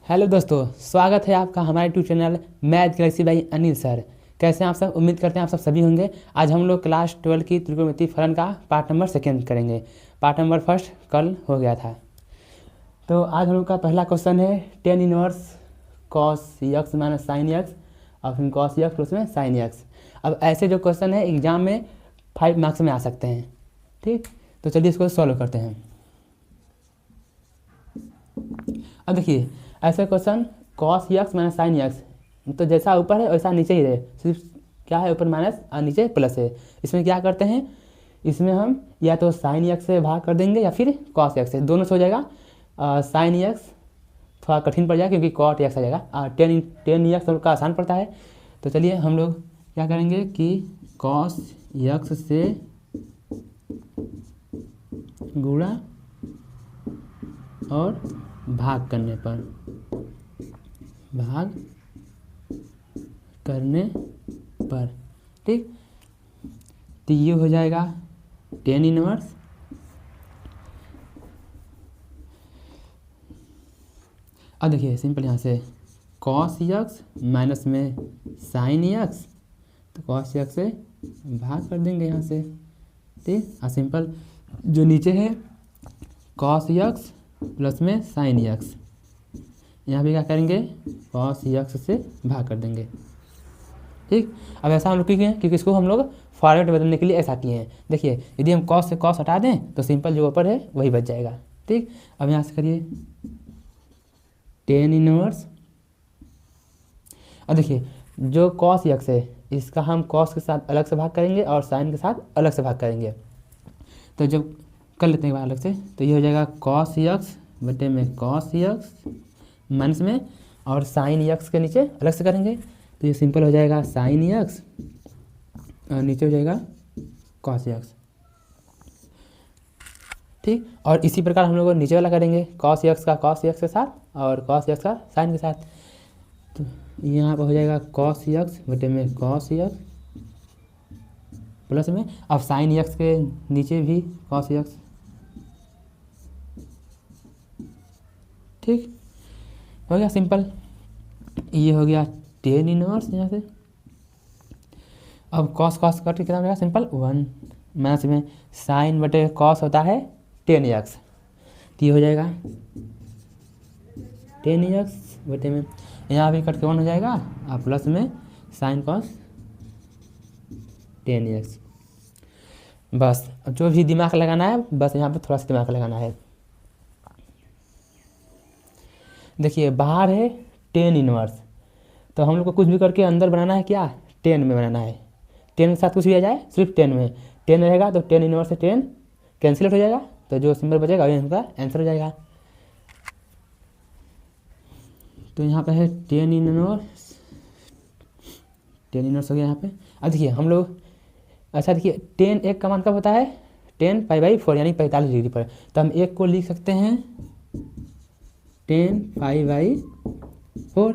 Hello दोस्तों, स्वागत है आपका हमारे YouTube channel math Galaxy by Anil sir. कैसे हैं आप सब? उम्मीद करते हैं आप सब सभी होंगे। आज हम लोग क्लास 12 की त्रिकोणमितीय फलन का पार्ट नंबर 2 करेंगे। पार्ट नंबर 1 कल हो गया था। तो आज हम लोग का पहला क्वेश्चन है tan inverse cos x minus sign x और फिर कॉस यक्स प्लस में साइन यक्स। अब ऐसे जो क्वेश्चन है एग्जाम में 5 मार्क्स में आ सकते हैं। ठीक, तो चलिए इसको सॉल्व करते हैं। अब देखिए ऐसा question cos x minus sign x, तो जैसा ऊपर है वैसा नीचे ही रहे, सिर्फ क्या है ऊपर माइनस और नीचे प्लस है। इसमें क्या करते हैं, इसमें हम या तो साइन यक्स से भाग कर देंगे या फिर कॉस यक्स से, दोनों से हो जाएगा। साइन यक्स थोड़ा कठिन पड़ जाएगा क्योंकि कॉट यक्स आ जाएगा और टेन यक्स का आसान पड़ता है। तो चलिए हम लोग क्या करेंगे कि कॉस यक्स से गुणा और भाग करने पर ठीक, तो ये हो जाएगा टेन इनवर्स अब देखिए सिंपल यहाँ से कॉस यक्स माइनस में साइन यक्स, तो कॉस यक्स से भाग कर देंगे यहाँ से। ठीक, और सिंपल जो नीचे है कॉस यक्स प्लस में साइन यक्स, यहाँ भी क्या करेंगे कॉस यक्स से भाग कर देंगे। ठीक, अब ऐसा हम लोग किए हैं क्योंकि इसको हम लोग फॉर्मेट बदलने के लिए ऐसा किए हैं। देखिए यदि हम कॉस से कॉस हटा दें तो सिंपल जो ऊपर है वही बच जाएगा। ठीक, अब यहाँ से करिए टेन इनवर्स। अब देखिए जो कॉस यक्स है इसका हम कॉस के साथ अलग से भाग करेंगे और साइन के साथ अलग से भाग करेंगे। तो जब कर लेते हैं अलग से, तो ये हो जाएगा कॉस यक्स बटे में कॉस यक्स माइनस में और साइन यक्स के नीचे अलग से करेंगे, तो ये सिंपल हो जाएगा साइन यक्स और नीचे हो जाएगा कॉस यक्स। ठीक, और इसी प्रकार हम लोग नीचे वाला करेंगे कॉस यक्स का कॉस यक्स के साथ और कॉस यक्स का साइन के साथ। तो यहाँ पर हो जाएगा कॉस यक्स बटे में कॉस यक्स प्लस में अब साइन यक्स के नीचे भी कॉस यक्स। ठीक, हो गया सिंपल, ये हो गया टेन इनवर्स यहाँ से। अब कॉस कॉस कट के कितना रहेगा सिंपल 1 माइनस में साइन बटे कॉस होता है टेन यक्स, तो ये हो जाएगा टेन यक्स बटे में यहाँ भी कट के 1 हो जाएगा और प्लस में साइन कॉस टेन यक्स। बस जो भी दिमाग लगाना है बस यहाँ पे थोड़ा सा दिमाग लगाना है। देखिए बाहर है टेन इनवर्स, तो हम लोग को कुछ भी करके अंदर बनाना है, क्या 10 में बनाना है। 10 के साथ कुछ भी आ जाए सिर्फ 10 में 10 रहेगा, तो 10 इनवर्स से 10 कैंसिल हो जाएगा, तो जो सिंबल बचेगा वही उनका आंसर हो जाएगा। तो यहाँ पे है 10 इनवर्स हो गया यहाँ पे। अब देखिए हम लोग अच्छा देखिए 10 एक का मान कब होता है 10 पाई/4 यानी 45 डिग्री पर, तो हम एक को लिख सकते हैं 10 पाई/4,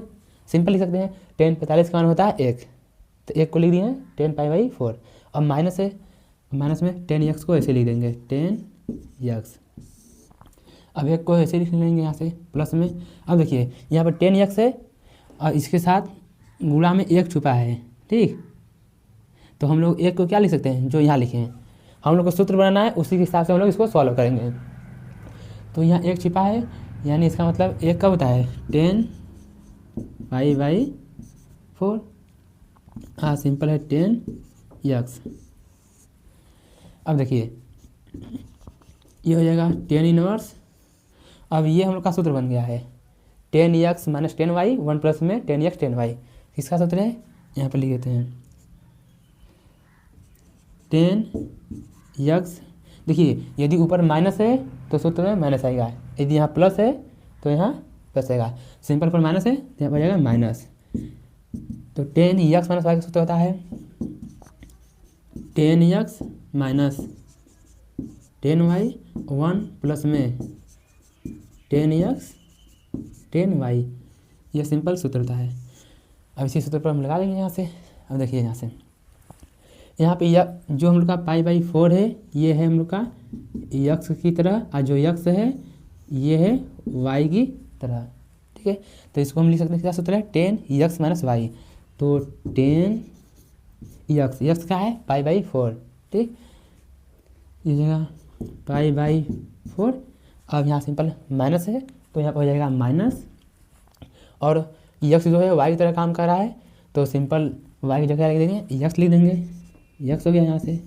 सिंपल लिख सकते हैं 10 45 का मान होता है 1, तो एक को लिख दिए हैं 10 पाई/4। अब माइनस है, माइनस में 10 यक्स को ऐसे लिख देंगे 10 यक्स, अब एक को ऐसे लिख लेंगे यहाँ से प्लस में। अब देखिए यहाँ पर 10 यक्स है और इसके साथ गुणा में 1 छुपा है। ठीक, तो हम लोग एक को क्या लिख सकते हैं जो यहाँ लिखे हैं, हम लोग को सूत्र बनाना है उसी के हिसाब से हम लोग इसको सॉल्व करेंगे। तो यहाँ 1 छिपा है यानी इसका मतलब 1 कब होता है 10 पाई/4, हाँ सिंपल है 10 यक्स। अब देखिए ये हो जाएगा 10 इनवर्स। अब ये हम लोग का सूत्र बन गया है 10 यक्स माइनस 10 वाई 1 प्लस में 10 यक्स 10 वाई, किसका सूत्र है यहाँ पर लिख देते हैं 10 यक्स। देखिए यदि ऊपर माइनस है तो सूत्र में माइनस आएगा, यदि यहाँ प्लस है तो यहाँ प्लस आएगा, सिंपल पर माइनस है तो यहाँ पर जाएगा माइनस। तो 10 यक्स माइनस वाई का सूत्र होता है 10 यक्स माइनस 10 वाई 1 प्लस में 10 यक्स 10 वाई, यह सिंपल सूत्र होता है। अब इसी सूत्र पर हम लगा देंगे यहाँ से। अब देखिए यहाँ से यहाँ पे जो हम लोग का पाई/4 है ये है हम लोग का यक्स की तरह और जो यक्स है ये है वाई की तरह। ठीक है। तो इसको हम लिख सकते हैं, क्या सूत्र है, टेन यक्स माइनस वाई। तो टेन यक्स क्या है, पाई/4, ठीक, ये जगह पाई/4। अब यहाँ सिंपल माइनस है तो यहाँ पर हो जाएगा माइनस, और यक्स जो है वाई की तरह काम कर रहा है तो सिंपल वाई की जगह लिख देंगे, यक्स लिख देंगे, यक्स हो गया यहाँ से।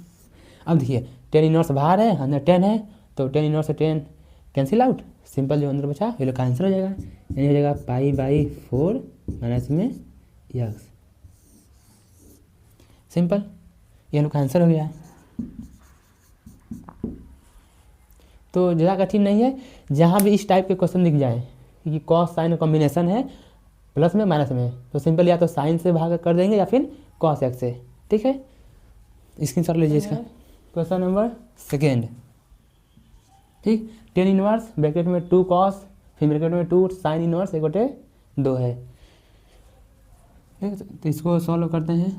अब देखिए टेन इनवर्स बाहर है, अंदर 10 है, तो टेन इनवर्स से 10 कैंसिल आउट, सिंपल जो अंदर बचा ये लोग का आंसर हो जाएगा, यानी हो जाएगा पाई/4 माइनस में यक्स। सिंपल, ये लोग का आंसर हो गया। तो ज़्यादा कठिन नहीं है, जहाँ भी इस टाइप के क्वेश्चन दिख जाए कि कॉस साइन कॉम्बिनेशन है प्लस में माइनस में, तो सिंपल या तो साइन से भाग कर देंगे या फिर कॉस एक्स से, ठीक है। स्क्रीनशॉट लीजिए इसका। क्वेश्चन नंबर 2, ठीक, टेन इनवर्स ब्रैकेट में 2 कॉस फिर ब्रैकेट में 2 साइन इनवर्स 1/2 है, ठीक। तो इसको सॉल्व करते हैं।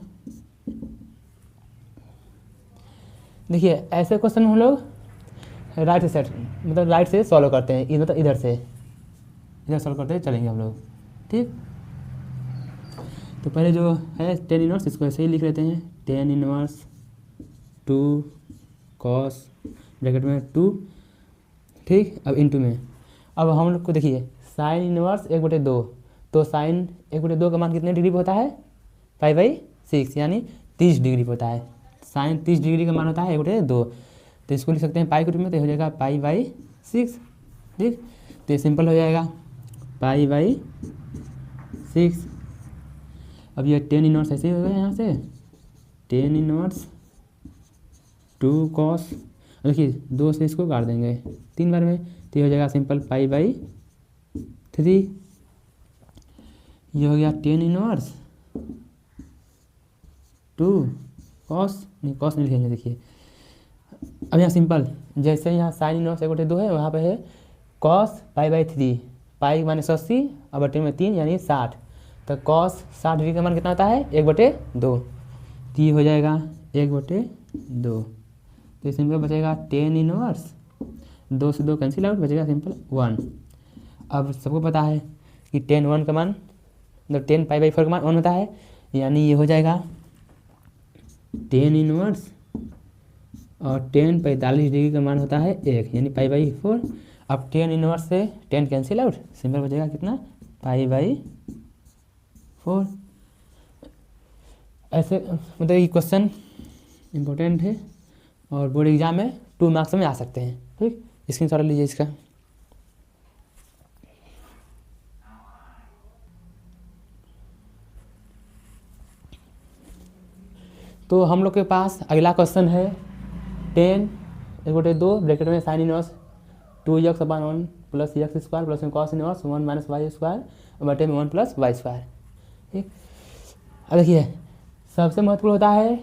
देखिए ऐसे क्वेश्चन हम लोग राइट सेट मतलब राइट से सॉल्व करते हैं, मतलब इधर से इधर सॉल्व करते चलेंगे हम लोग, ठीक। तो पहले जो है टेन इनवर्स, इसको ऐसे ही लिख लेते हैं, टेन इनवर्स 2 कॉस ब्रैकेट में 2, ठीक। अब इनटू में, अब हम लोग को देखिए साइन इनवर्स 1/2, तो साइन 1/2 का मान कितने डिग्री पर होता है, पाई/6, यानी 30 डिग्री पर होता है। साइन 30 डिग्री का मान होता है 1/2, तो इसको लिख सकते हैं पाई के रूप में, तो हो जाएगा पाई/6, ठीक। तो ये सिंपल हो जाएगा पाई/6। अब ये टेन इनवर्स ऐसे ही हो गया, यहाँ से टेन इनवर्स 2 कॉस, देखिए 2 से इसको काट देंगे 3 बार में, तो ये हो जाएगा सिंपल पाई/3। ये हो गया टेन इनवर्स 2 कॉस, नहीं कॉस नहीं लिखेंगे, देखिए अब यहाँ सिंपल जैसे यहाँ साइन इनवर्स 1/2 है, वहाँ पे है कॉस पाई/3, पाई माइनस 80 और बटे में 3 यानी 60, तो कॉस 60 डिग्री का मान कितना होता है 1/2, तो ये हो जाएगा 1/2। तो सिंपल बचेगा टेन इनवर्स 2 से 2 कैंसिल आउट, बचेगा सिंपल 1। अब सबको पता है कि टेन 1 का मान मतलब 10 पाई/4 का मान 1 होता है, यानी ये हो जाएगा टेन इनवर्स और 10 45 डिग्री का मान होता है 1, यानी पाई/4। अब 10 इनवर्स से 10 कैंसिल आउट, सिंपल बचेगा कितना पाई/4। ऐसे मतलब ये क्वेश्चन इम्पोर्टेंट है और बोर्ड एग्जाम में 2 मार्क्स में आ सकते हैं, ठीक। स्क्रीनशॉट लीजिए इसका। तो हम लोग के पास अगला क्वेश्चन है 10 1/2 ब्रैकेट में sine inverse 2x/1 plus x square plus में cos inverse 1 minus y square बटे में 1 प्लस वाई स्क्वायर, ठीक। अब देखिए सबसे महत्वपूर्ण होता है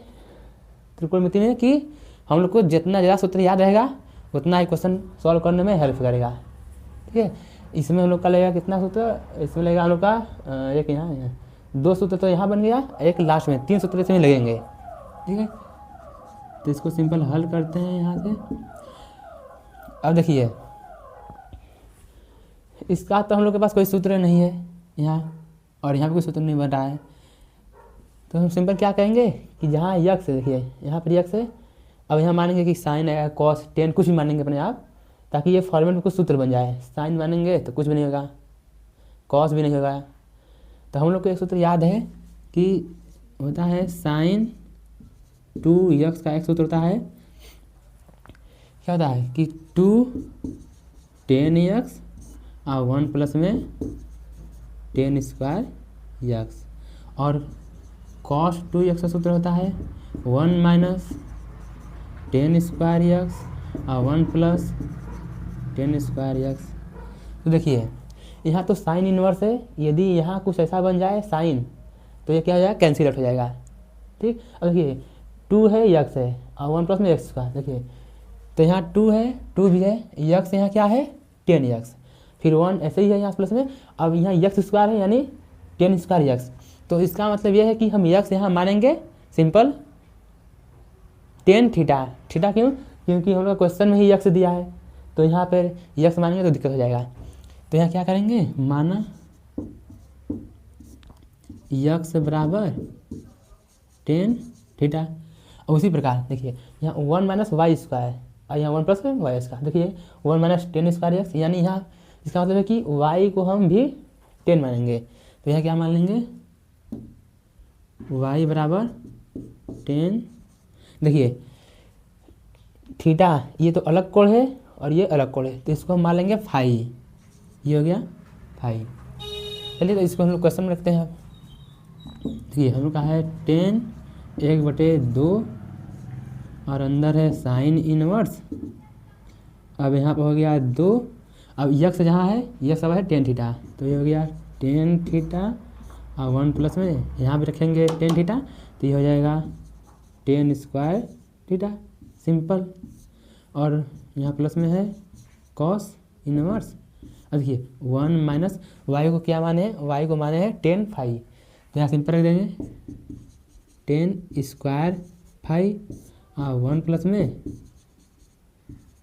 त्रिकोणमिति में कि हम लोग को जितना ज़्यादा सूत्र याद रहेगा उतना ही क्वेश्चन सॉल्व करने में हेल्प करेगा, ठीक है। इसमें हम लोग का लगेगा कितना सूत्र, इसमें लगेगा हम लोग का एक यहाँ 2 सूत्र तो यहाँ बन गया, एक लास्ट में 3 सूत्र इसमें लगेंगे, ठीक है। तो इसको सिंपल हल करते हैं यहाँ से। अब देखिए इसका तो हम लोग के पास कोई सूत्र नहीं है यहाँ, और यहाँ पे कोई सूत्र नहीं बन रहा है, तो हम सिंपल क्या कहेंगे कि जहाँ यक्स है, देखिए यहाँ पर यक्स है, अब यहाँ मानेंगे कि साइन है कॉस 10 कुछ भी मानेंगे अपने आप, ताकि ये फॉर्मेट में कुछ सूत्र बन जाए। साइन मानेंगे तो कुछ भी नहीं होगा, कॉस भी नहीं होगा। तो हम लोग को एक सूत्र याद है कि होता है साइन 2x का एक सूत्र होता है, क्या होता है कि 2 10x और 1 प्लस में 10 स्क्वायर x, और cos 2x का सूत्र होता है 1 माइनस 10 स्क्वायर x और 1 प्लस 10 स्क्वायर x। तो देखिए यहाँ तो साइन इनवर्स है, यदि यहाँ कुछ ऐसा बन जाए साइन तो ये क्या हो जाएगा, कैंसिल आउट हो जाएगा, ठीक। अब देखिए 2 है x है और 1 प्लस में x स्क्वायर, देखिए तो यहाँ 2 है 2 भी है, x यहाँ क्या है 10x, फिर 1 ऐसे ही है यहाँ प्लस में, अब यहाँ x स्क्वायर है यानी 10 स्क्वायर x। तो इसका मतलब ये है कि हम x यहाँ मानेंगे सिंपल 10 थीटा, थीटा क्यों, क्योंकि हम लोग क्वेश्चन में ही x दिया है, तो यहाँ पर x मानेंगे तो दिक्कत हो जाएगा। तो यहाँ क्या करेंगे, माना यक्स बराबर टेन थीटा। और उसी प्रकार देखिए यहाँ 1 माइनस वाई स्क्वायर और यहाँ 1 प्लस वाई स्क्वायर। देखिए 1 माइनस टेन स्क्वायर एक्स, यानी यहाँ इसका मतलब है कि वाई को हम भी 10 मानेंगे। तो यहाँ क्या मान लेंगे, वाई बराबर 10। देखिए थीटा ये तो अलग कोण है और ये अलग कोण है, तो इसको हम मान लेंगे फाई। ये हो गया फाई। चलिए तो इसको हम लोग क्वेश्चन में रखते हैं। देखिए हम लोग का है 10 1/2 और अंदर है साइन इनवर्स। अब यहाँ पर हो गया 2। अब यक्स जहाँ है यक्स अब है 10 थीटा, तो ये हो गया 10 थीटा और 1 प्लस में यहाँ भी रखेंगे 10 थीटा, तो ये हो जाएगा 10 स्क्वायर थीटा, सिंपल। और यहाँ प्लस में है कॉस इनवर्स। अब देखिए 1 माइनस वाई को क्या माने हैं, वाई को माने हैं 10 फाई, तो यहाँ सिंपल रख देंगे 10 स्क्वायर फाई और 1 प्लस में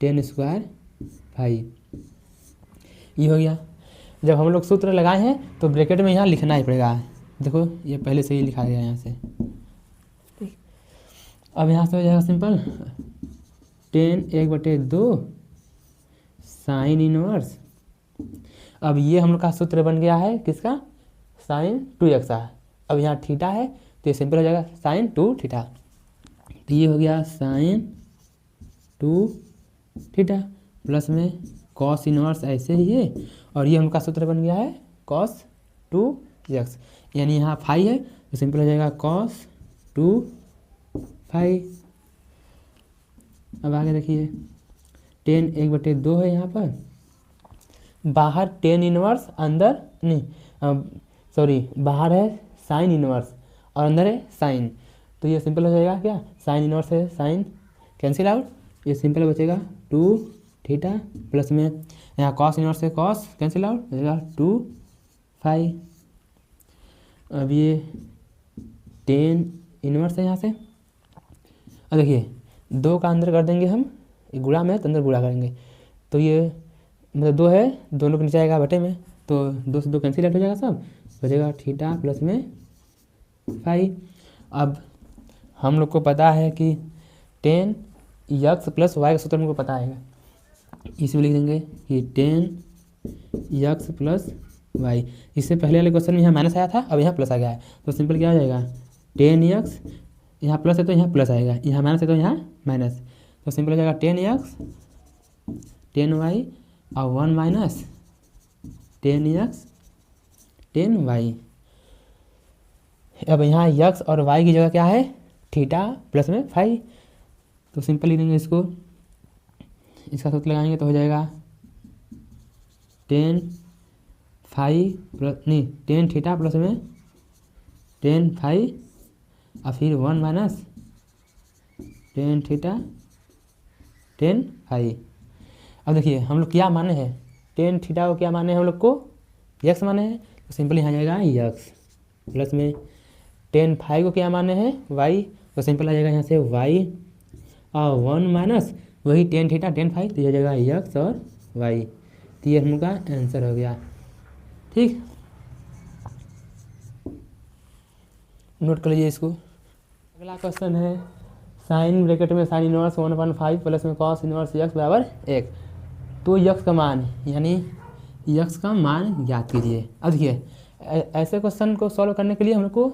10 स्क्वायर फाई। ये हो गया। जब हम लोग सूत्र लगाए हैं तो ब्रैकेट में यहाँ लिखना ही पड़ेगा। देखो ये पहले से ही लिखा गया है यहाँ से। ठीक, अब यहाँ से हो जाएगा सिंपल 10 1/2 साइन इनवर्स। अब ये हम लोग का सूत्र बन गया है किसका, साइन 2x का। अब यहाँ थीटा है तो ये सिंपल हो जाएगा साइन 2 थीटा। तो ये हो गया साइन 2 थीटा प्लस में कॉस इनवर्स ऐसे ही है, और ये उनका सूत्र बन गया है कॉस 2x, यानी यहाँ फाई है तो सिंपल हो जाएगा कॉस 2 फाई। अब आगे देखिए 10 1/2 है यहाँ पर, बाहर 10 इनवर्स अंदर नहीं सॉरी बाहर है साइन इनवर्स और अंदर है साइन, तो ये सिंपल हो जाएगा क्या, साइन इनवर्स है साइन कैंसिल आउट, ये सिंपल बचेगा 2 थीटा प्लस में यहाँ कॉस इनवर्स है कॉस कैंसिल आउट बचेगा 2 फाई। अब ये 10 इनवर्स है यहाँ से। अब देखिए 2 का अंदर कर देंगे हम, गुणा में तो अंदर गुणा करेंगे, तो ये मतलब 2 है, दोनों के नीचे आएगा बटे में, तो 2 से 2 कैंसिल आउट हो जाएगा, सब बचेगा थीटा प्लस में फाई। अब हम लोग को पता है कि 10 यक्स प्लस वाई का सूत्र हमको पता है, इसमें लिख देंगे कि 10 यक्स प्लस वाई। इससे पहले वाले क्वेश्चन में यहाँ माइनस आया था, अब यहाँ प्लस आ गया है, तो सिंपल क्या हो जाएगा 10 यक्स, यहाँ प्लस है तो यहाँ प्लस आएगा, यहाँ माइनस है तो यहाँ माइनस, तो सिंपल हो जाएगा 10 यक्स 10 वाई और 1 माइनस 10 यक्स 10 वाई। अब यहाँ यक्स और वाई की जगह क्या है, थीटा प्लस में फाई, तो सिंपल लिख देंगे इसको, इसका सूत्र लगाएंगे तो हो जाएगा 10 फाई प्लस नहीं 10 थीटा प्लस में 10 फाई और फिर 1 माइनस 10 थीटा 10 फाई। अब देखिए हम लोग क्या माने हैं, 10 थीटा को क्या माने हैं हम लोग को, यक्स माने हैं, तो सिंपल यहाँ जाएगा यक्स प्लस में 10 फाई को क्या माने हैं वाई, तो सिंपल आ जाएगा यहाँ से वाई और 1 माइनस वही 10 थीटा 10 फाई, तो यह जाएगा यक्स और वाई। तो ये हम लोग का आंसर हो गया। ठीक, नोट कर लीजिए इसको। अगला क्वेश्चन है साइन ब्रैकेट में साइन इनवर्स 1/5 प्लस में कॉस इनवर्स यक्स बराबर 1। तो यक्स का मान यानी यक्स का मान ज्ञात कीजिए। अब देखिए ऐसे क्वेश्चन को सॉल्व करने के लिए हम लोग को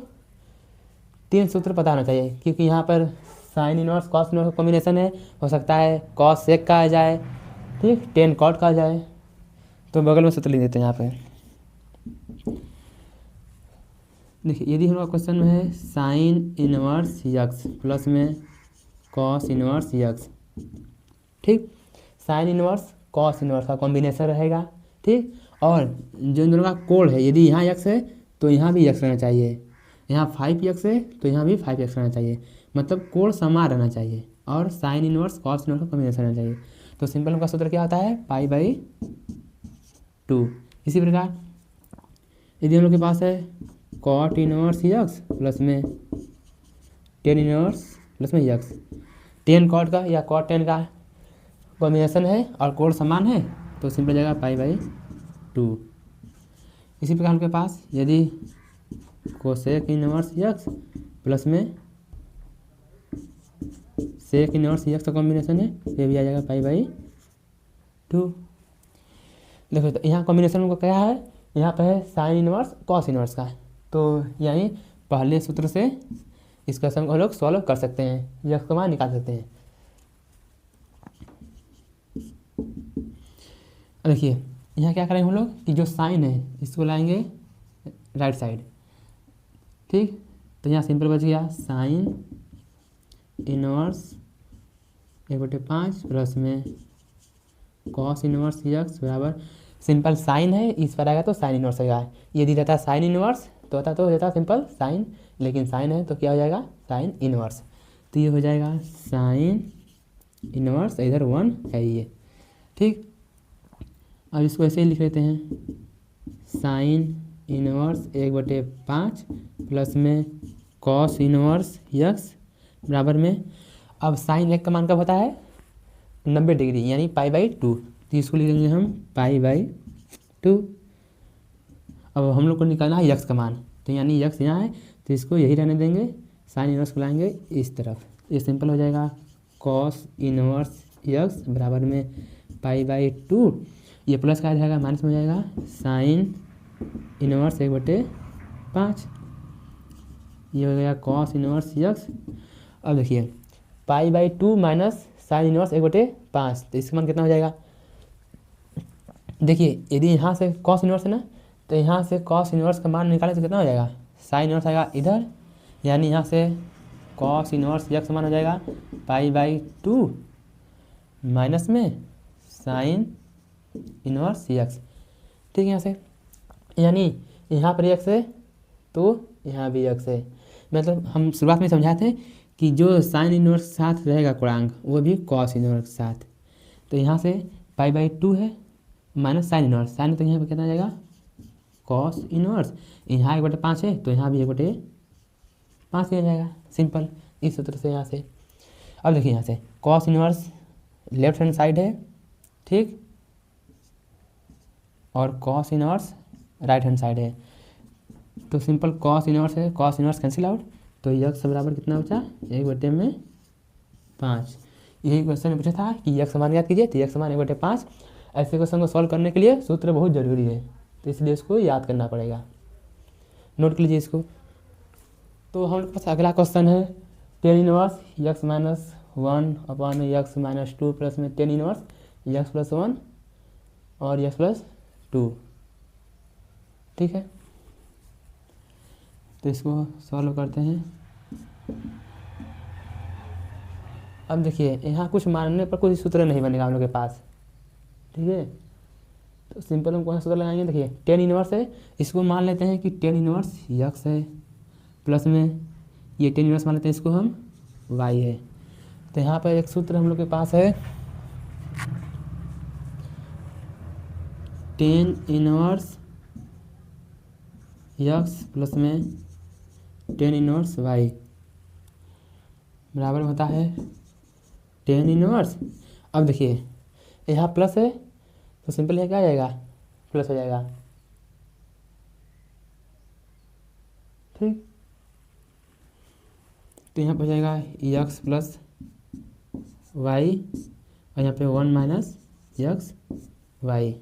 3 सूत्र पता होना चाहिए, क्योंकि यहाँ पर साइन इनवर्स कॉस इनवर्स का कॉम्बिनेशन है, हो सकता है कॉस सेक का आ जाए, ठीक 10 कॉट का आ जाए, तो बगल में सूत्र लिख देते हैं यहाँ पे। देखिए यदि हमारा क्वेश्चन में है साइन इनवर्स यक्स प्लस में कॉस इनवर्स यक्स, ठीक साइन इनवर्स कॉस इनवर्स का कॉम्बिनेशन रहेगा, ठीक, और जो इन दोनों का कोण है, यदि यहाँ यक्स है तो यहाँ भी यक्स रहना चाहिए, यहाँ 5x है तो यहाँ भी 5x रहना चाहिए, मतलब कोण समान रहना चाहिए, और साइन इनवर्स कॉस इनवर्स का कॉम्बिनेशन रहना चाहिए। तो सिंपल उनका सूत्र क्या होता है π/2। इसी प्रकार यदि हम लोग के पास है कॉट इनवर्स यक्स प्लस में 10 इनवर्स प्लस में यक्स, 10 कॉट का या कॉट 10 का कॉम्बिनेशन है और कोण समान है, तो सिंपल जाएगा π/2। इसी प्रकार उनके पास यदि कोसेक इनवर्स यक्स प्लस में सेक इनवर्स यक्स का कॉम्बिनेशन है, ये भी आ जाएगा पाई बाई 2। देखो तो यहाँ कॉम्बिनेशन को क्या है, यहाँ पे है साइन इनवर्स कॉस इनवर्स का, तो यहीं पहले सूत्र से इस क्वेश्चन को हम लोग सॉल्व कर सकते हैं, यक्स का मान निकाल सकते हैं। देखिए यहाँ क्या करेंगे हम लोग कि जो साइन है इसको लाएंगे राइट साइड, ठीक। तो यहाँ सिंपल बच गया साइन इनवर्स 1/5 प्लस में कॉस इनवर्स यक्स बराबर, सिंपल साइन है इस पर आएगा तो साइन इनवर्स आएगा, यदि रहता है साइन इनवर्स तो होता तो रहता सिंपल साइन, लेकिन साइन है तो क्या हो जाएगा साइन इनवर्स, तो ये हो जाएगा साइन इनवर्स, इधर 1 है ये, ठीक। अब इसको ऐसे ही लिख लेते हैं साइन इनवर्स 1/5 प्लस में कॉस इनवर्स यक्स बराबर में, अब साइन एक का मान कब होता है 90 डिग्री यानी पाई बाई 2, तो इसको लिखेंगे हम पाई बाई 2। अब हम लोग को निकालना है यक्स का मान, तो यानी यक्स यहाँ है तो इसको यही रहने देंगे, साइन इनवर्स को लाएंगे इस तरफ, ये सिंपल हो जाएगा कॉस इनवर्स यक्स बराबर में पाई बाई 2, ये प्लस का आ जाएगा माइनस में हो जाएगा साइन इनवर्स 1/5, ये हो गया कॉस इनवर्स यक्स। अब देखिए pi by 2 minus sine inverse 1/5, तो इसका मान कितना हो जाएगा, देखिए यदि यहाँ से कॉस इनवर्स है ना, तो यहाँ से कॉस इनवर्स का मान निकालें तो कितना हो जाएगा, साइन इनवर्स आएगा इधर, यानी यहाँ से कॉस इनवर्स यक्स मान हो जाएगा पाई बाई 2 माइनस में साइन इनवर्स यक्स, ठीक है। यहाँ से यानी यहाँ पर यक्स है तो यहाँ भी यक्स है, मतलब हम शुरुआत में समझाए थे कि जो साइन इनवर्स के साथ रहेगा गुणांक वो भी कॉस इनवर्स के साथ, तो यहाँ से पाई बाई 2 है माइनस साइन इनवर्स, साइन तो यहाँ पर कितना आ जाएगा कॉस इनवर्स, यहाँ 1/5 है तो यहाँ भी 1/5 ही आ जाएगा, सिंपल इस सूत्र से यहाँ से। अब देखिए यहाँ से cos inverse left hand side है, ठीक, और cos inverse right hand side है, तो सिंपल कॉस इनवर्स है, कॉस इनवर्स कैंसिल आउट, तो यक्स बराबर कितना बचा 1/5। यही क्वेश्चन में पूछा था कि यक्स मान याद कीजिए, तो यक्स मान 1/5। ऐसे क्वेश्चन को सॉल्व करने के लिए सूत्र बहुत जरूरी है, तो इसलिए इसको याद करना पड़ेगा, नोट कर लीजिए इसको। तो हम लोग के पास अगला क्वेश्चन है tan inverse x minus 1/(x-2) plus में टेन इनवर्स यक्स प्लस 1 और यक्स प्लस 2, ठीक है। तो इसको सॉल्व करते हैं। अब देखिए यहाँ कुछ मानने पर कोई सूत्र नहीं बनेगा हम लोग के पास, ठीक है। तो सिंपल हम कौन सा सूत्र लगाएंगे, देखिए टेन इनवर्स है, इसको मान लेते हैं कि टेन इनवर्स यक्स है प्लस में ये टेन इनवर्स मान लेते हैं इसको हम वाई है। तो यहाँ पर एक सूत्र हम लोग के पास है टेन इनवर्स यक्स प्लस में टेन इनवर्स वाई बराबर होता है टेन इनवर्स। अब देखिए यहाँ प्लस है तो सिंपल है क्या आ जाएगा प्लस हो जाएगा, ठीक। तो यहाँ पर हो जाएगा यक्स प्लस वाई और यहाँ पे 1 माइनस यक्स वाई,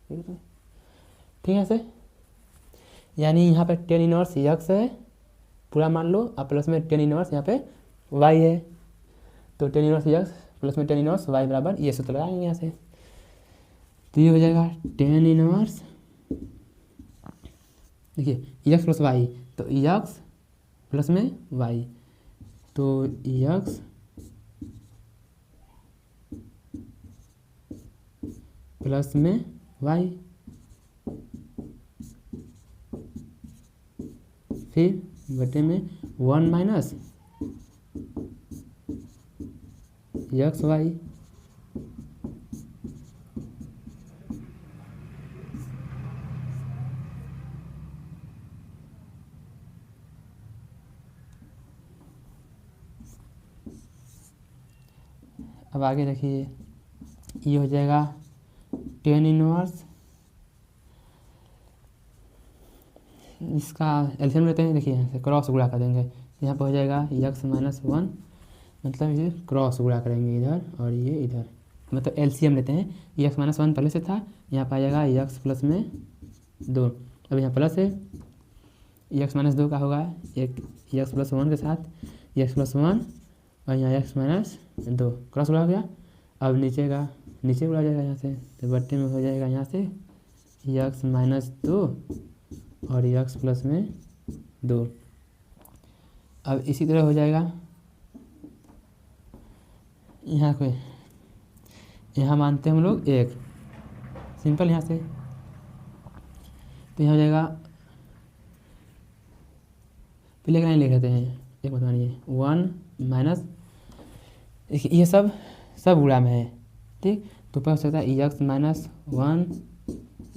ठीक है सर। यानी यहाँ पे टेन इनवर्स यक्स है पूरा मान लो, अब प्लस में टेन इनवर्स यहाँ पे वाई है, तो टेन इनवर्स यक्स प्लस में टेन इनवर्स वाई बराबर ये सूत्र लगाएंगे यहाँ से, तो ये हो जाएगा टेन इनवर्स, देखिए यक्स प्लस वाई, तो यक्स प्लस में वाई, तो यक्स प्लस में वाई, फिर बटे में 1 माइनस यक्स वाई, अब आगे देखिए ये हो जाएगा टेन इनवर्स इसका एलसीएम लेते हैं। देखिए यहाँ से क्रॉस गुणा कर देंगे, यहाँ पर हो जाएगा यक्स माइनस वन, मतलब ये क्रॉस गुणा करेंगे इधर और ये इधर, मतलब एलसीएम लेते हैं। यक्स माइनस वन पहले से था, यहाँ पर आ जाएगा यक्स प्लस में दो। अब यहाँ प्लस है, यक्स माइनस दो का होगा एक यक्स प्लस वन के साथ यक्स प्लस वन, और यहाँ यक्स माइनस दो क्रॉस गुणा हो गया। अब नीचे गुणा जाएगा यहाँ से, तो बट्टे में हो जाएगा यहाँ से यक्स माइनस दो और यक्स प्लस में दो। अब इसी तरह हो जाएगा यहाँ कोई, यहाँ मानते हैं हम लोग एक, सिंपल यहाँ से, तो यहाँ हो जाएगा, पहले लाइन लिख लेते हैं, एक बात मानिए वन माइनस, ये सब गुणा में है, ठीक। तो पता सकता है x minus one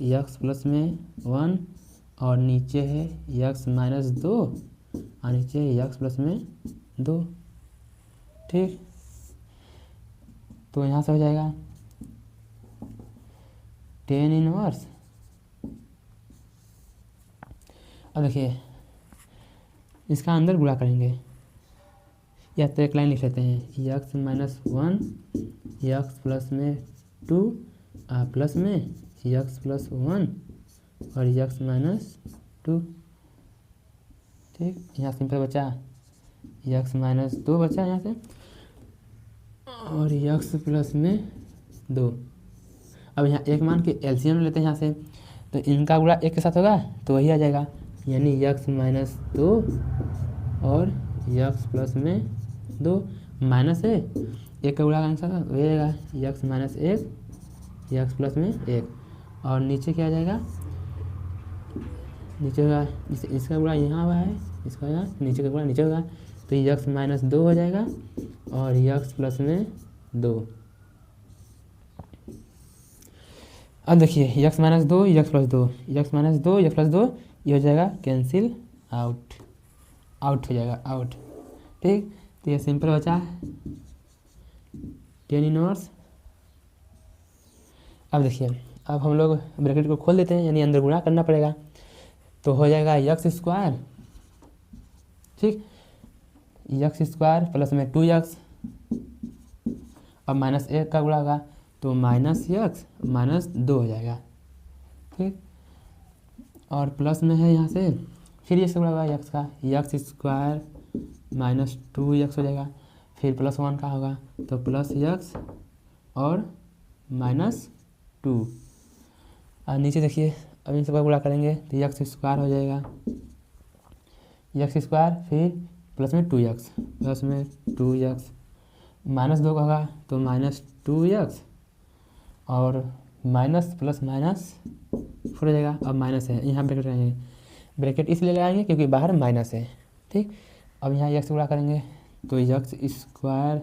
x plus में वन, और नीचे है यक्स माइनस दो और नीचे है यक्स प्लस में दो, ठीक। तो यहाँ से हो जाएगा टेन इनवर्स। अब देखिए इसका अंदर गुणा करेंगे, या तो एक लाइन लिख लेते हैं x minus one x plus में टू प्लस में यक्स प्लस वन और यक्स माइनस टू, ठीक। यहाँ सिंपल बचा यक्स माइनस दो बचा यहाँ से, और यक्स प्लस में दो। अब यहाँ एक मान के एलसीएम लेते हैं यहाँ से, तो इनका गुणा एक के साथ होगा तो वही आ जाएगा, यानी यक्स माइनस दो और यक्स प्लस में दो, माइनस है एक का गुणा करने के साथ वही आएगा यक्स माइनस एक यक्स प्लस में एक, और नीचे क्या आ जाएगा, नीचे होगा इसका गुणा यहाँ हुआ है, इसका यहाँ नीचे का गुणा नीचे होगा, तो यक्स माइनस दो हो जाएगा और यक्स प्लस में दो। अब देखिए यक्स माइनस दो यक्स प्लस दो यक्स माइनस दो यक्स प्लस दो, ये हो जाएगा कैंसिल आउट, आउट हो जाएगा आउट, ठीक। तो ये सिंपल बचा टेन इनवर्स। अब देखिए अब हम लोग ब्रैकेट को खोल देते हैं, यानी अंदर गुणा करना पड़ेगा, तो हो जाएगा यक्स स्क्वायर, ठीक, यक्स स्क्वायर प्लस में टू यक्स, अब माइनस एक का गुणा होगा तो माइनस यक्स माइनस दो हो जाएगा, ठीक। और प्लस में है यहाँ से फिर ये से गुणा होगा यक्स का, x square minus two x हो जाएगा, फिर प्लस वन का होगा तो प्लस यक्स और माइनस टू। और नीचे देखिए अब इन सबका गुणा करेंगे तो यक्स स्क्वायर हो जाएगा, यक्स स्क्वायर फिर प्लस में टू यक्स प्लस में टू यक्स, माइनस दो का होगा तो माइनस टू यक्स और माइनस प्लस माइनस फोर हो जाएगा। अब माइनस है, यहाँ ब्रैकेट लगाएंगे, ब्रैकेट इसलिए लगाएंगे क्योंकि बाहर माइनस है, ठीक। अब यहाँ यक्स गुणा करेंगे तो यक्स स्क्वायर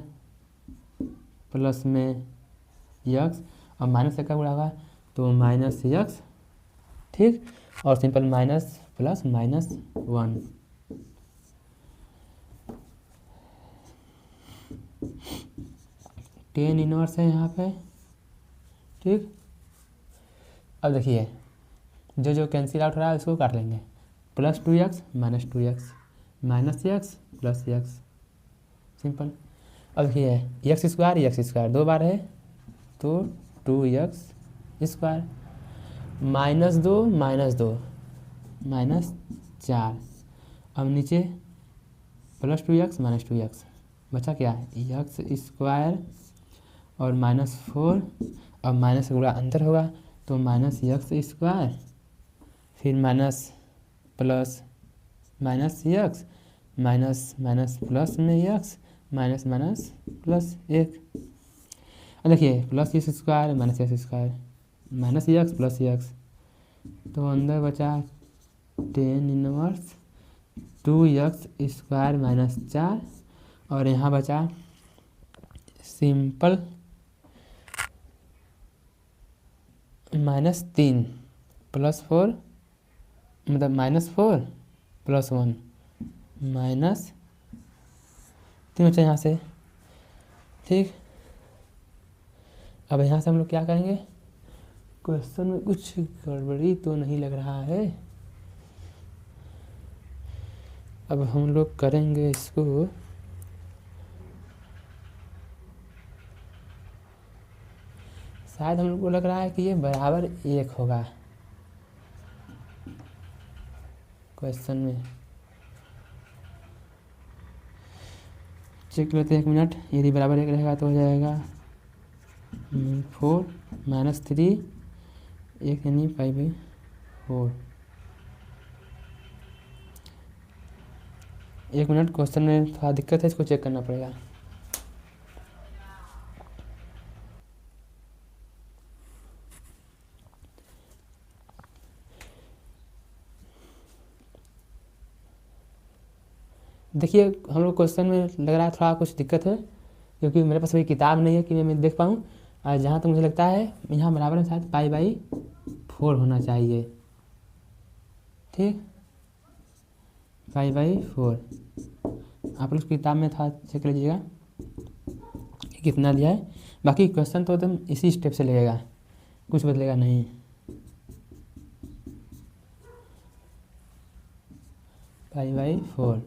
प्लस में यक्स और माइनस एक का गुणा होगा तो माइनस यक्स, ठीक। और simple minus plus minus one, tan inverse है यहाँ पे, ठीक। अब देखिए जो कैंसिल आउट हो रहा है उसको काट लेंगे, plus two x minus two x minus x plus x, simple. अब देखिए यक्स स्क्वायर दो बार है तो टू यक्स स्क्वायर, माइनस दो माइनस चार, अब नीचे plus two x minus two x, बचा क्या यक्स स्क्वायर और माइनस फोर, अब माइनस गुणा अंदर होगा तो माइनस यक्स स्क्वायर फिर minus plus minus x minus minus plus में यक्स माइनस माइनस प्लस एक। अब देखिए plus x square minus x square minus x plus x, तो अंदर बचा tan inverse two x square minus चार, और यहाँ बचा सिंपल माइनस तीन प्लस फोर, मतलब minus four plus one minus तीन बचा यहाँ से, ठीक। अब यहाँ से हम लोग क्या करेंगे, क्वेश्चन में कुछ गड़बड़ी तो नहीं लग रहा है, अब हम लोग करेंगे इसको शायद हम लोग को लग रहा है कि ये बराबर 1 होगा क्वेश्चन में। चेक लेते हैं 1 मिनट। यदि बराबर 1 रहेगा तो हो जाएगा 4 - 3 1 यानी 5/4। 1 मिनट, क्वेश्चन में थोड़ा दिक्कत है, इसको चेक करना पड़ेगा। देखिए हम लोग क्वेश्चन में लग रहा है थोड़ा कुछ दिक्कत है, क्योंकि मेरे पास वही किताब नहीं है कि मैं देख पाऊँ। और जहाँ तक मुझे लगता है यहाँ बराबर में शायद π/4 होना चाहिए। ठीक, π/4 आप लोग किताब में था, चेक लीजिएगा कितना दिया है। बाकी क्वेश्चन तो एकदम इसी स्टेप से लगेगा, कुछ बदलेगा नहीं। π/4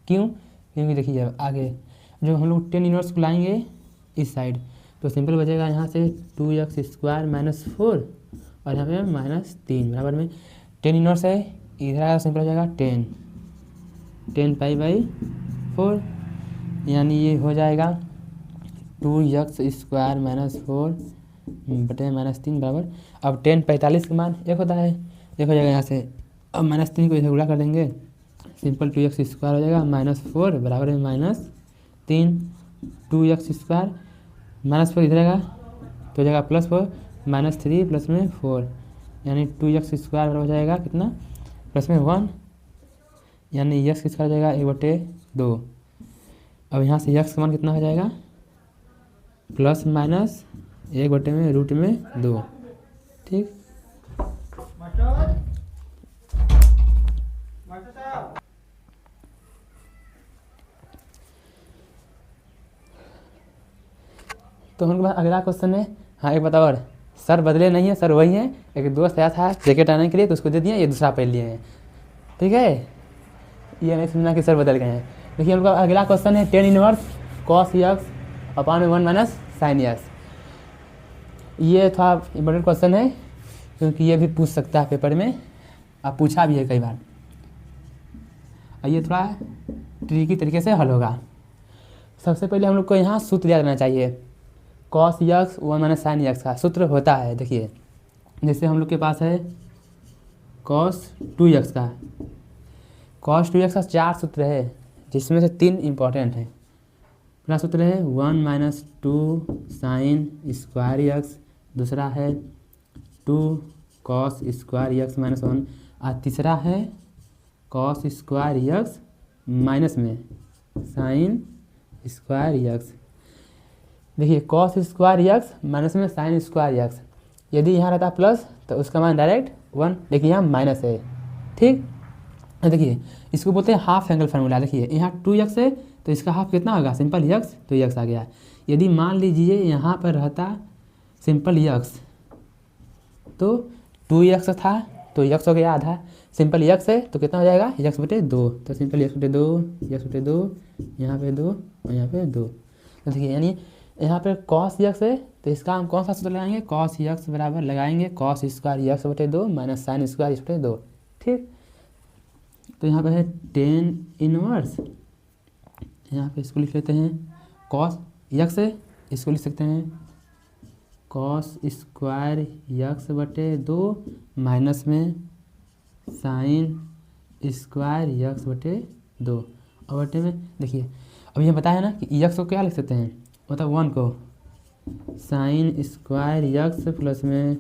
क्यों? क्योंकि देखिए आगे जो हम लोग 10 इनवर्स को लाएंगे इस साइड, तो सिंपल बचेगा यहाँ से 2x² - 4 और यहाँ पे -3 बराबर में 10 इनवर्स है, इधर आया सिंपल हो जाएगा 10 π/4 यानी ये हो जाएगा 2x² - 4 बटे -3 बराबर। अब 10 45 का मान 1 होता है, 1 हो जाएगा यहाँ से। अब -3 को इधर गुणा कर देंगे, सिंपल 2x² हो जाएगा -4 बराबर में -3 2x² -4 इधर आएगा तो हो जाएगा +4 -3 प्लस में 4 यानी 2x² बराबर हो जाएगा कितना, प्लस में 1 यानी x² हो जाएगा 1/2। अब यहाँ से x का मान कितना हो जाएगा, प्लस माइनस 1/√2। ठीक, तो हम लोग अगला क्वेश्चन है। हाँ एक बताओ, और सर बदले नहीं है, सर वही है। एक दोस्त आया था जैकेट आने के लिए तो उसको दे दिया, ये दूसरा पहन लिए हैं। ठीक है, ये नहीं सुनना कि सर बदल गए हैं। देखिए हम लोग अगला क्वेश्चन है 10 inverse cos x upon 1 - sin x। ये थोड़ा इम्पोर्टेंट क्वेश्चन है क्योंकि ये भी पूछ सकता है पेपर में, आप पूछा भी है कई बार। और ये थोड़ा ट्रिकी तरीके से हल होगा। सबसे पहले हम लोग को यहाँ सूत्र याद रहना चाहिए। cos x 1 - sin x का सूत्र होता है, देखिए जैसे हम लोग के पास है cos 2x का। cos 2x का 4 सूत्र है जिसमें से 3 इम्पॉर्टेंट है। पहला सूत्र है 1 - 2 sin स्क्वायर x, दूसरा है 2 cos स्क्वायर x - 1 और तीसरा है cos स्क्वायर x माइनस में sin स्क्वायर x। देखिए cos स्क्वायर x माइनस में sin स्क्वायर x, यदि यहाँ रहता प्लस तो उसका मान डायरेक्ट 1, लेकिन यहाँ माइनस है। ठीक, देखिए इसको बोलते हैं हाफ एंगल फार्मूला। देखिए यहाँ 2x है तो इसका हाफ कितना होगा, सिंपल x, तो x आ गया। यदि मान लीजिए यहाँ पर रहता सिंपल x तो 2x था तो x हो गया आधा, सिंपल x है तो कितना हो जाएगा, x/2, तो सिंपल x/2 यहाँ पे 2 और यहाँ पे 2। तो देखिए यानी यहाँ पे cos x है तो इसका हम कौन सा सूत्र लगाएंगे, cos x बराबर लगाएंगे cos square x/2 minus sine square x/2। ठीक, तो यहाँ पे है 10 इनवर्स, यहाँ पे इसको लिख लेते हैं cos x है, इसको लिख सकते हैं cos स्क्वायर x/2 माइनस में साइन स्क्वायर x/2 और बटे में। देखिए अभी हम बताया ना कि x को क्या लिख सकते हैं, मतलब 1 को साइन स्क्वायर x प्लस में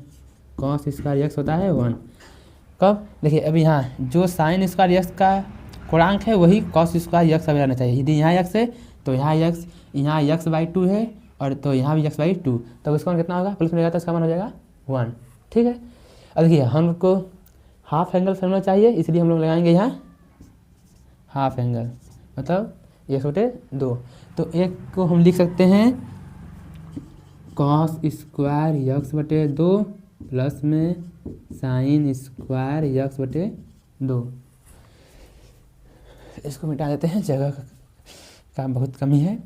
cos स्क्वायर x होता है 1। कब, देखिए अभी यहाँ जो साइन स्क्वायर x का गुणांक है वही cos स्क्वायर x रहना चाहिए। यदि यहाँ x है तो यहाँ x/2 है और तो यहाँ भी x/2, तब उसका मान कितना होगा, प्लस में रहेगा तो इसका मान हो जाएगा 1। ठीक है, अब देखिए हम लोग को हाफ एंगल फार्मूला चाहिए, इसलिए हम लोग लगाएंगे यहाँ हाफ एंगल, मतलब x/2। तो एक को हम लिख सकते हैं कॉस स्क्वायर यक्स बटे 2 प्लस में साइन स्क्वायर यक्स बटे 2। इसको मिटा देते हैं, जगह का बहुत कमी है।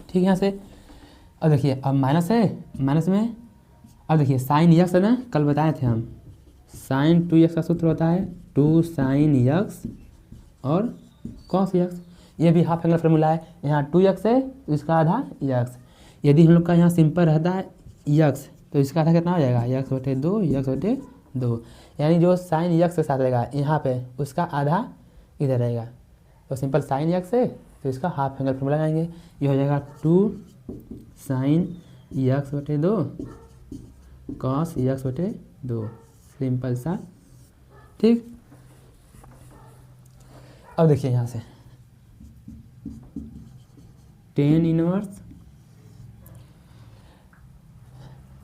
ठीक है, यहाँ से अब देखिए, अब माइनस है, माइनस में अब देखिए साइन यक्स है ना, कल बताए थे हम, साइन 2x का सूत्र होता है 2 साइन यक्स और कॉस यक्स। ये भी हाफ एंगल फार्मूला है। यहाँ 2x है तो इसका आधा यक्स। यदि हम लोग का यहाँ सिंपल रहता है यक्स तो इसका आधा कितना हो जाएगा, यक्स बटे 2 यक्स बटे 2। यानी जो साइन यक्स के साथ रहेगा यहाँ पे उसका आधा इधर रहेगा। तो सिंपल साइन यक्स है तो इसका हाफ एंगल फार्मूला लगाएंगे। ये हो जाएगा 2 साइन यक्स बटे 2 कॉस यक्स बटे 2, सिंपल सा। ठीक, अब देखिए यहाँ से टेन इनवर्स,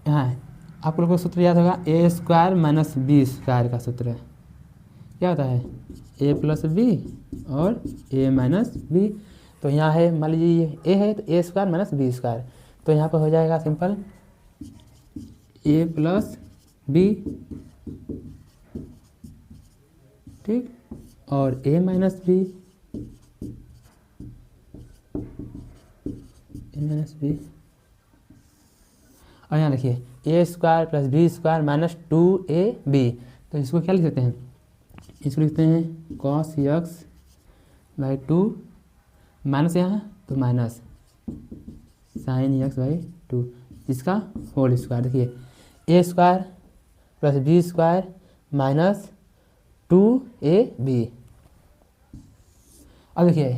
यहाँ आप लोग को सूत्र याद होगा ए स्क्वायर माइनस बी स्क्वायर का सूत्र क्या होता है, ए प्लस बी और ए माइनस बी। तो यहाँ है, मान लीजिए ये ए है तो ए स्क्वायर माइनस बी स्क्वायर, तो यहाँ पर हो जाएगा सिंपल ए प्लस बी, ठीक, और A minus B, A minus B. और यहाँ देखिए A square plus B square minus 2ab, तो इसको क्या लिख सकते हैं, इसको लिखते हैं कॉस यक्स बाई 2 माइनस यहाँ तो माइनस साइन यक्स बाई 2, इसका होल स्क्वायर। देखिए A square plus B square minus 2ab। अब देखिए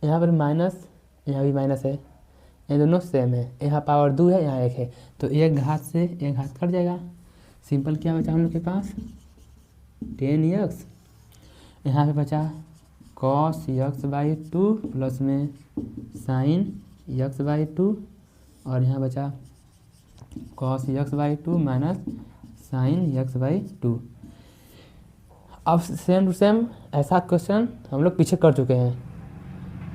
यहाँ पर माइनस, यहाँ भी माइनस है, ये दोनों सेम है, यहाँ पावर 2 है, यहाँ 1 है, तो एक घात से एक घात कट जाएगा। सिंपल क्या बचा हम लोग के पास 10x, यहाँ पे बचा कॉस यक्स बाई 2 प्लस में साइन यक्स बाई 2, और यहाँ बचा cos x by 2 minus sign x by 2। अब सेम टू सेम ऐसा क्वेश्चन हम लोग पीछे कर चुके हैं।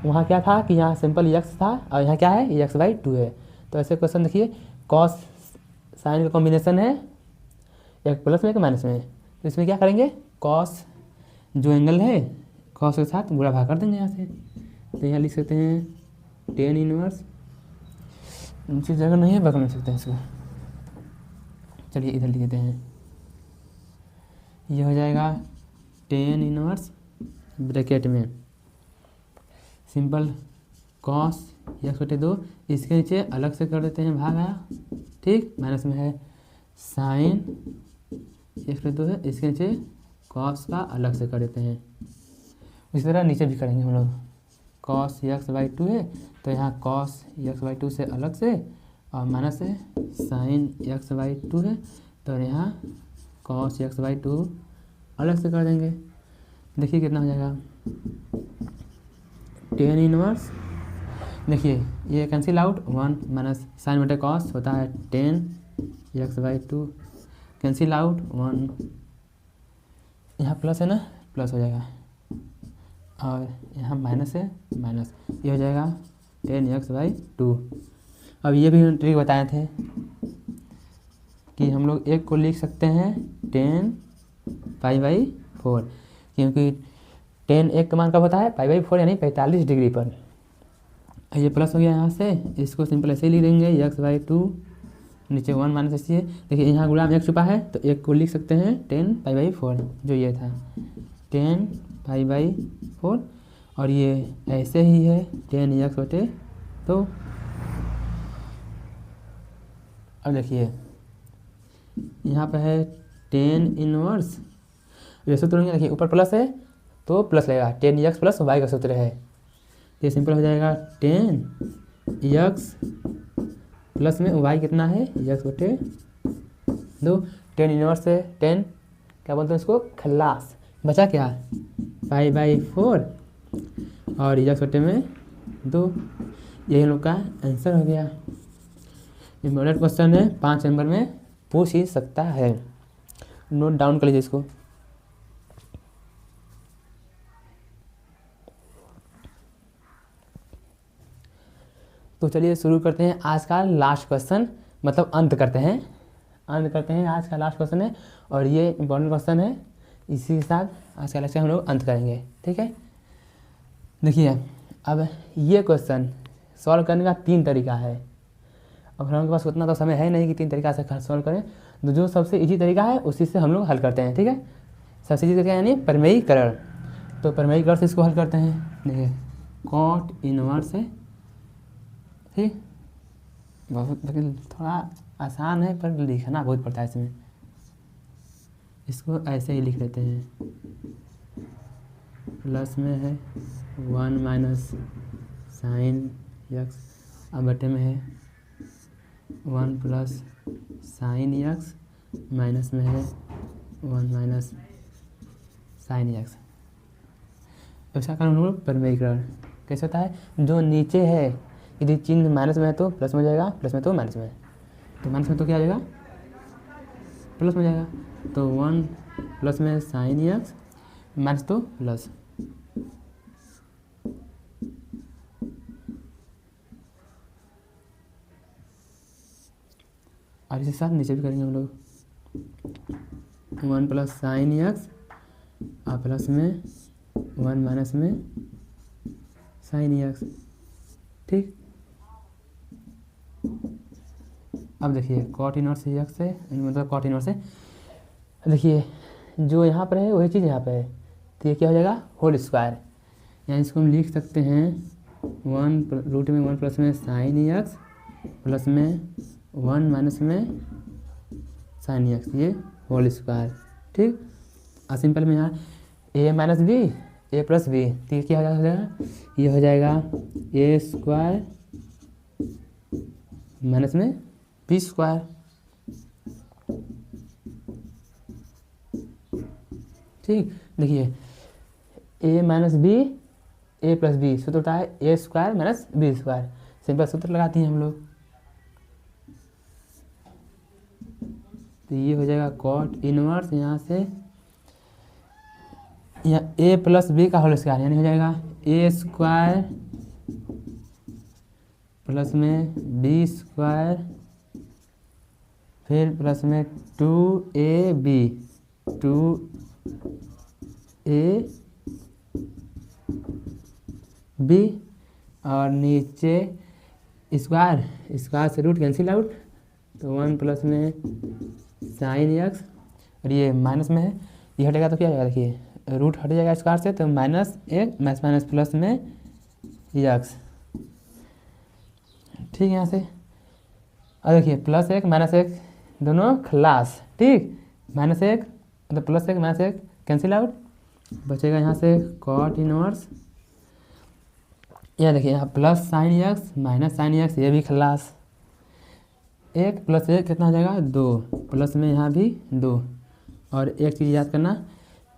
वहाँ क्या था कि यहाँ सिंपल यक्स था और यहाँ क्या है यक्स बाई 2 है। तो ऐसे क्वेश्चन देखिए, कॉस साइन का कॉम्बिनेशन है एक प्लस में एक माइनस में, तो इसमें क्या करेंगे, कॉस जो एंगल है कॉस के साथ बुरा भाग कर देंगे यहाँ से। तो यहाँ लिख सकते हैं 10 इनवर्स, नीचे जगह नहीं है बगल में लिख सकते हैं इसको, चलिए इधर लिख देते हैं। ये हो जाएगा 10 इनवर्स ब्रैकेट में सिंपल कॉस यक्स बटे 2, इसके नीचे अलग से कर देते हैं भाग आया, ठीक, माइनस में है साइन यक्स बटे 2 है, इसके नीचे कॉस का अलग से कर देते हैं। इसी तरह नीचे भी करेंगे हम लोग, कॉस यक्स बाई 2 है तो यहाँ कॉस यक्स बाई 2 से अलग से, और माइनस से साइन यक्स बाई 2 है तो यहाँ कॉस यक्स बाई 2 अलग से कर देंगे। देखिए कितना हो जाएगा 10 इनवर्स, देखिए ये कैंसिल आउट, 1 माइनस साइन बटे कॉस होता है 10 यक्स बाई 2, कैंसिल आउट 1, यहाँ प्लस है ना, प्लस हो जाएगा, और यहाँ माइनस है माइनस, ये हो जाएगा 10 यक्स बाई 2। अब ये भी ट्रिक बताए थे कि हम लोग एक को लिख सकते हैं 10 पाई बाई 4, क्योंकि 10 एक का मान कब होता है पाई बाई 4 यानी 45 डिग्री पर। ये प्लस हो गया यहाँ से, इसको सिंपल ऐसे ही लिख देंगे यक्स बाई 2, नीचे 1 माइनस ऐसे है। देखिए यहाँ गुणा में एक छुपा है तो एक को लिख सकते हैं 10 पाई बाई 4, जो ये था 10 पाई बाई 4, और ये ऐसे ही है 10 यक्स बटे 2। अब देखिए यहाँ पे है 10 इनवर्स, ये सूत्र नहीं, देखिए ऊपर प्लस है तो प्लस लगेगा, 10 यक्स प्लस वाई का सूत्र है, ये सिंपल हो जाएगा 10 यक्स प्लस में वाई कितना है यक्स बटे 2। 10 इनवर्स से 10 क्या बोलते हैं इसको खल्लास, बचा क्या पाई बाई 4 और यक्स बटे में 2। यही हम लोग का आंसर हो गया। इम्पोर्टेंट क्वेश्चन है, 5 नंबर में पूछ ही सकता है, नोट डाउन कर लीजिए इसको। तो चलिए शुरू करते हैं आज का लास्ट क्वेश्चन, मतलब अंत करते हैं आज का लास्ट क्वेश्चन है और ये इंपॉर्टेंट क्वेश्चन है। इसी के साथ आज का लेक्चर हम लोग अंत करेंगे, ठीक है। देखिए अब ये क्वेश्चन सॉल्व करने का 3 तरीका है। अब हमारे पास उतना तो समय है नहीं कि 3 तरीका से सॉल्व करें, तो जो सबसे इजी तरीका है उसी से हम लोग हल करते हैं, ठीक है। सबसे इजी तरीका यानी प्रमेयीकरण। तो प्रमेयीकरण से इसको हल करते हैं। देखिए कॉट इनवर्स है, ठीक, बहुत लेकिन थोड़ा आसान है पर लिखना बहुत पड़ता है इसमें। इसको ऐसे ही लिख लेते हैं, प्लस में है 1 माइनस साइन यक्स, अब बटे में है 1 प्लस साइन यक्स, माइनस में है 1 माइनस साइन यक्स। ऐसा कारण हम लोग प्रमेयीकरण कैसे होता है, जो नीचे है यदि चिन्ह माइनस में है तो प्लस में हो जाएगा, प्लस में तो माइनस में, तो माइनस में तो क्या आ जाएगा, प्लस में जाएगा। तो 1 प्लस में साइन यक्स, माइनस तो प्लस, और इसी साथ नीचे भी करेंगे हम लोग 1 प्लस साइन यक्स और प्लस में 1 माइनस में साइन यक्स, ठीक। अब देखिए कॉट इनवर्स यक्स है, मतलब कॉट इनवर्स है। देखिए जो यहाँ पर है वही चीज़ यहाँ पे है, तो ये क्या हो जाएगा, होल स्क्वायर। यानी इसको हम लिख सकते हैं 1 रूट में 1 प्लस में साइन यक्स प्लस में 1 माइनस में साइन यक्स, ये होल स्क्वायर, ठीक। और सिंपल में यहाँ A minus B A plus B, तो ये क्या हो जाएगा, ये हो जाएगा ए स्क्वायर माइनस में बी स्क्वायर, ठीक। देखिए A minus B A plus B सूत्र होता है A square minus B square. Simple सूत्र लगाते हैं हम लोग, तो ये हो जाएगा कॉट इनवर्स, यहाँ से यहाँ ए प्लस बी का होल स्क्वायर, यानी हो जाएगा ए स्क्वायर प्लस में बी स्क्वायर फिर प्लस में 2ab, 2ab और नीचे स्क्वायर से रूट कैंसिल आउट, तो 1 प्लस में साइन यक्स और ये माइनस में है, ये हटेगा तो क्या हो जाएगा, देखिए रूट हट जाएगा स्क्वायर से, तो माइनस एक माइनस प्लस में यक्स, ठीक है। यहाँ से और देखिए प्लस 1 माइनस 1 दोनों खलास, ठीक। माइनस 1 मतलब प्लस 1 माइनस 1 कैंसिल आउट, बचेगा यहाँ से कॉट इनवर्स। यह देखिए यहाँ plus sign x minus sign x, ये भी खलास, 1 प्लस 1 कितना हो जाएगा 2, प्लस में यहाँ भी 2, और एक चीज़ याद करना,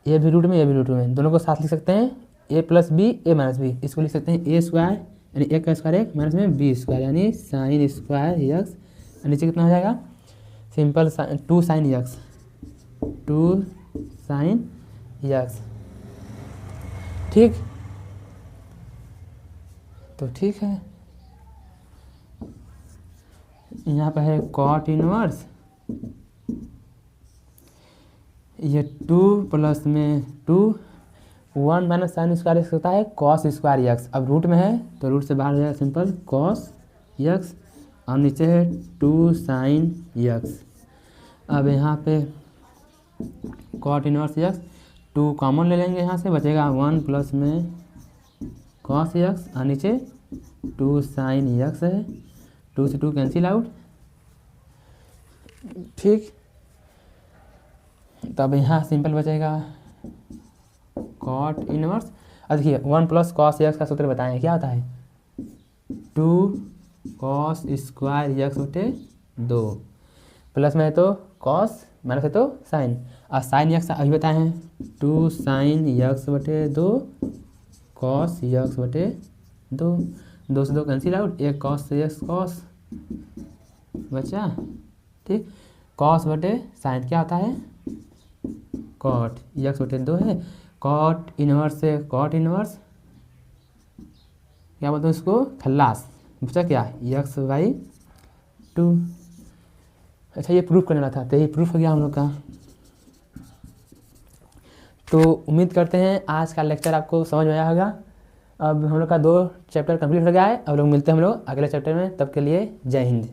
ये भी रूट में ये भी रूट में, दोनों को साथ लिख सकते हैं, ए plus B A minus B, इसको लिख सकते हैं ए स्क्वायर यानी 1 का स्क्वायर 1 माइनस में बी स्क्वायर यानी साइन स्क्वायर यक्स, नीचे कितना हो जाएगा, simple 2 sign x, 2 sign x, ठीक। तो ठीक है, यहाँ पर है कॉट इनवर्स, ये 2 प्लस में 2 1 माइनस साइन स्क्वायर यक्स होता है कॉस स्क्वायर यक्स, अब रूट में है तो रूट से बाहर हो जाएगा सिंपल कॉस यक्स, और नीचे है 2 साइन यक्स। अब यहाँ पे कॉट इनवर्स यक्स 2 कॉमन ले लेंगे, यहाँ से बचेगा 1 प्लस में कॉस यक्स और नीचे 2 साइन यक्स है, 2 से 2 कैंसिल आउट, ठीक। तब यहाँ सिंपल बचेगा कॉट इनवर्स। अब देखिए 1 प्लस कॉस यक्स का सूत्र बताएं क्या होता है, 2 कॉस स्क्वायर यक्स बटे 2, प्लस में है तो कॉस माइनस है तो साइन, और साइन यक्स अभी बताए हैं 2 साइन यक्स बटे 2 कॉस यक्स बटे 2, 2 से 2 कैंसिल आउट, 1 कॉस से यक्स कॉस बचा, ठीक। कॉस बटे साइन क्या होता है कॉट, यक्स बटे 2 है, कॉट इनवर्स से कॉट इनवर्स क्या बोलते हैं उसको खल्लास, बचा क्या, x/2। अच्छा ये प्रूफ करने वाला था, तो ये प्रूफ हो गया हम लोग का। तो उम्मीद करते हैं आज का लेक्चर आपको समझ में आया होगा। अब हम लोग का 2 चैप्टर कंप्लीट हो गया है। अब लोग मिलते हैं हम लोग अगले चैप्टर में, तब के लिए जय हिंद।